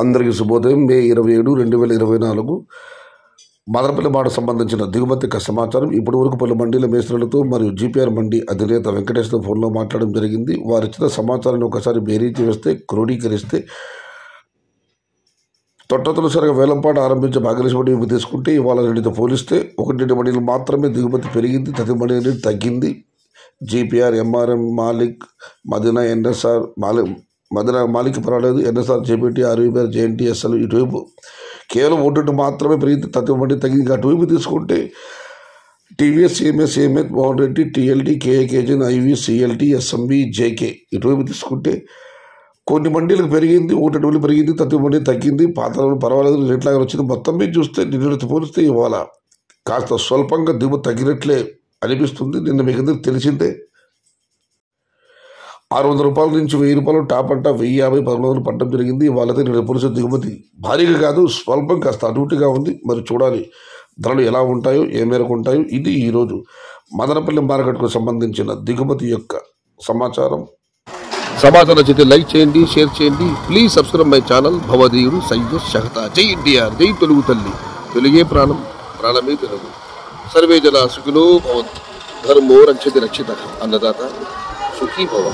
అందరికీ శుభోదయం. మే 27, 2024 మదనపల్లి మాట సంబంధించిన దిగుమతి సమాచారం. ఇప్పటి వరకు పలు మండీల మేస్త్రులతో మరియు జీపీఆర్ మండీ అధినేత వెంకటేష్తో ఫోన్లో మాట్లాడడం జరిగింది. వారిచ్చిన సమాచారాన్ని ఒకసారి బేరీజు వేస్తే, క్రోడీకరిస్తే తొట్టతొలిసారిగా వేలంపాట ఆరంభించే భాగ్యలక్ష్మి మండీ తీసుకుంటే ఇవాళ రెండుతో పోలిస్తే 1 మండీలు మాత్రమే దిగుమతి పెరిగింది, తది మండీ అనేది తగ్గింది. GPR, MRM, Malik, Madina, NSR, Madina Malik పర్వాలేదు, ఎన్ఎస్ఆర్, జేపీటీ, ఆర్వీఆర్, జేఎన్టీఎస్ఎల్ ఇటువైపు కేవలం 1 మాత్రమే పెరిగింది, తది మండీ తగ్గింది. అటువైపు తీసుకుంటే TVS, CMS, CMS, Mohan Reddy, TLT, కేఏకేజన్, ఐవీ, సిఎల్టీ, ఎస్ఎంబీ, జేకే ఇటువైపు తీసుకుంటే కొన్ని మండీలకు పెరిగింది, 1 మండీ పెరిగింది, తది మండీ తగ్గింది. పాత పర్వాలేదు రేట్లాగా వచ్చింది. మొత్తం మీద చూస్తే నిన్నటితో పోలిస్తే ఇవాళ కాస్త స్వల్పంగా దిగుమతి తగ్గినట్లే అనిపిస్తుంది. నిన్న మీకు అందరికి తెలిసిందే 600 రూపాయల నుంచి 1000 రూపాయలు టాప్ అంట 1050, 1100 పట్టడం జరిగింది. వాళ్ళతో నిన్న పోలిస్తే దిగుమతి భారీగా కాదు, స్వల్పం కాస్త అటుగా ఉంది. మరి చూడాలి ధరలు ఎలా ఉంటాయో, ఏ మేరకు ఉంటాయో. ఇది ఈరోజు మదనపల్లి మార్కెట్కు సంబంధించిన దిగుమతి యొక్క సమాచారం నచ్చితే లైక్ చేయండి, షేర్ చేయండి. Please subscribe my channel. భవదీయుడు సయ్యద్ షహతా. జై ఎన్టీఆర్, జై తెలుగు తల్లి, తెలుగే ప్రాణం, ప్రాణమే తెలుగు. సర్వే జన సుఖినో భవంతు. ధర్మో రక్షతి రక్షిత. అన్నదాత సుఖీ భవ.